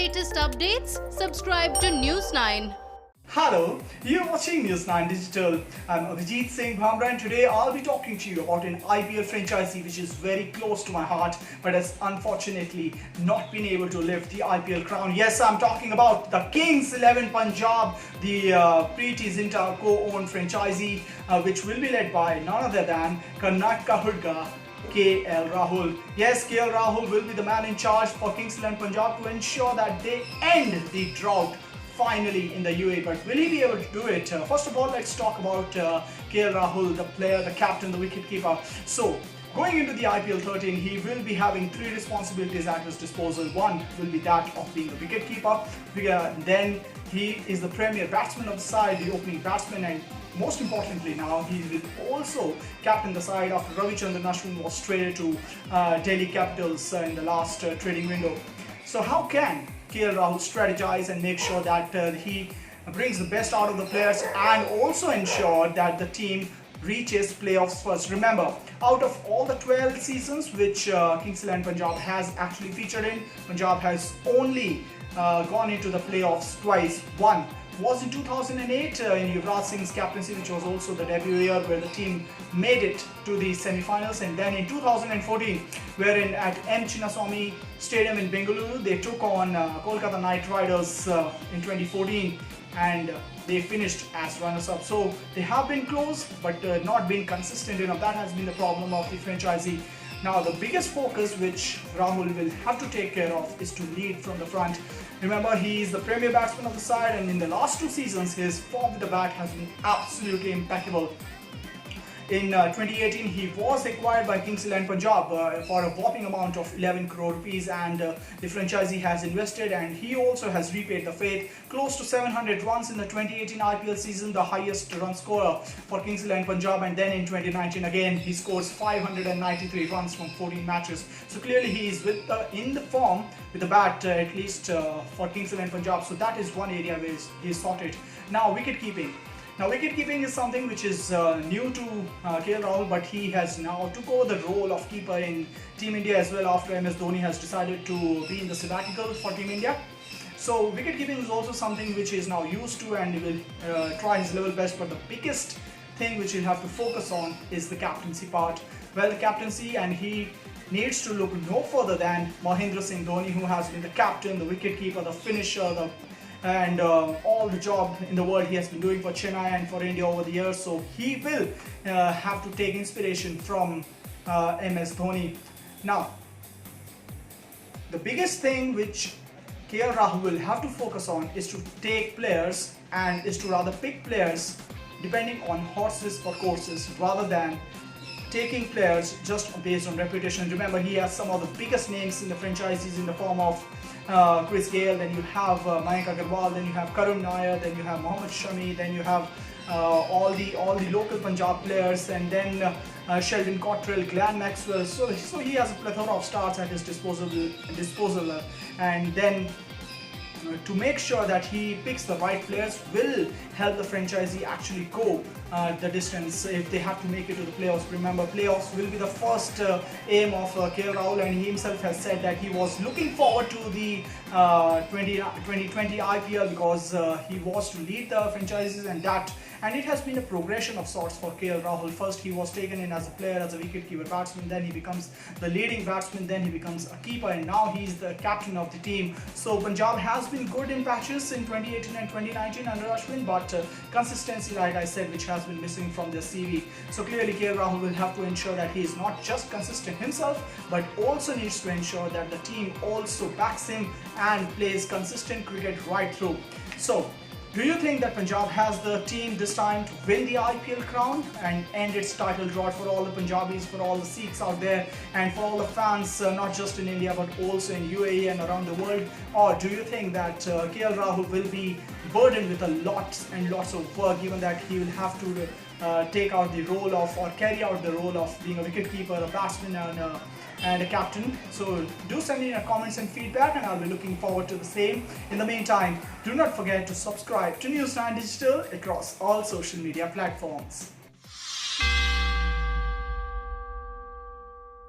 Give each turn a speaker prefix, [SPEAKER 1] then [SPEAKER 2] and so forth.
[SPEAKER 1] latest updates, subscribe to News 9.
[SPEAKER 2] Hello, you're watching News 9 Digital. I'm Abhijit Singh and today I'll be talking to you about an IPL franchisee which is very close to my heart but has unfortunately not been able to lift the IPL crown. Yes, I'm talking about the Kings XI Punjab, the Preeti Zinta co-owned franchisee which will be led by none other than Karnataka Hudga KL Rahul. Yes, KL Rahul will be the man in charge for Kings XI Punjab to ensure that they end the drought finally in the UAE. But will he be able to do it? First of all, let's talk about KL Rahul, the player, the captain, the wicketkeeper. So, going into the IPL-13, he will be having three responsibilities at his disposal. One will be that of being a wicketkeeper. Then he is the premier batsman of the side, the opening batsman, and most importantly now he will also captain the side after Ravichandran Ashwin was traded to Delhi Capitals in the last trading window. So how can KL Rahul strategize and make sure that he brings the best out of the players and also ensure that the team reaches playoffs first? Remember, out of all the 12 seasons which Kings XI Punjab has actually featured in, Punjab has only gone into the playoffs twice. One was in 2008 in Yuvraj Singh's captaincy, which was also the debut year where the team made it to the semi-finals, and then in 2014 wherein at M. Chinnaswamy Stadium in Bengaluru they took on Kolkata Knight Riders in 2014 and they finished as runners-up. So they have been close but not been consistent enough. That has been the problem of the franchisee. Now the biggest focus which Rahul will have to take care of is to lead from the front. Remember, he is the premier batsman of the side and in the last two seasons his form with the bat has been absolutely impeccable. In 2018, he was acquired by Kings XI Punjab for a whopping amount of 11 crore rupees, and the franchisee has invested and he also has repaid the faith. Close to 700 runs in the 2018 IPL season, the highest run scorer for Kings XI Punjab, and then in 2019 again he scores 593 runs from 14 matches. So clearly he is in the form with the bat at least for Kings XI Punjab. So that is one area where he is sorted. Now wicket keeping. Now wicket-keeping is something which is new to KL Rahul, but he has now took over the role of keeper in Team India as well after MS Dhoni has decided to be in the sabbatical for Team India. So wicket-keeping is also something which he is now used to and he will try his level best, but the biggest thing which he'll have to focus on is the captaincy part. Well, the captaincy, and he needs to look no further than Mahendra Singh Dhoni, who has been the captain, the wicket-keeper, the finisher, and all the job in the world he has been doing for Chennai and for India over the years. So he will have to take inspiration from MS Dhoni. Now, the biggest thing which KL Rahul will have to focus on is to take players, and is to rather pick players depending on horses for courses rather than taking players just based on reputation. Remember, he has some of the biggest names in the franchises in the form of Chris Gayle, then you have Mayank Agarwal, then you have Karun Nair, then you have Mohammad Shami, then you have all the local Punjab players, and then Sheldon Cottrell, Glenn Maxwell. So he has a plethora of stars at his disposal, and then to make sure that he picks the right players will help the franchisee actually go the distance if they have to make it to the playoffs. Remember, playoffs will be the first aim of KL Rahul, and he himself has said that he was looking forward to the 2020 IPL because he was to lead the franchises, and it has been a progression of sorts for KL Rahul. First he was taken in as a player, as a wicket-keeper batsman, then he becomes the leading batsman, then he becomes a keeper, and now he's the captain of the team. So Punjab has been good in patches in 2018 and 2019 under Ashwin, but consistency, like I said, which has been missing from their CV. So clearly KL Rahul will have to ensure that he is not just consistent himself, but also needs to ensure that the team also backs him and plays consistent cricket right through. So do you think that Punjab has the team this time to win the IPL crown and end its title drought for all the Punjabis, for all the Sikhs out there, and for all the fans, not just in India but also in UAE and around the world? Or do you think that KL Rahul will be burdened with a lots and lots of work, given that he will have to take out the role of, or carry out the role of being a wicketkeeper, a batsman, and a captain? So do send me your comments and feedback, and I'll be looking forward to the same. In the meantime, do not forget to subscribe to News 9 Digital across all social media platforms.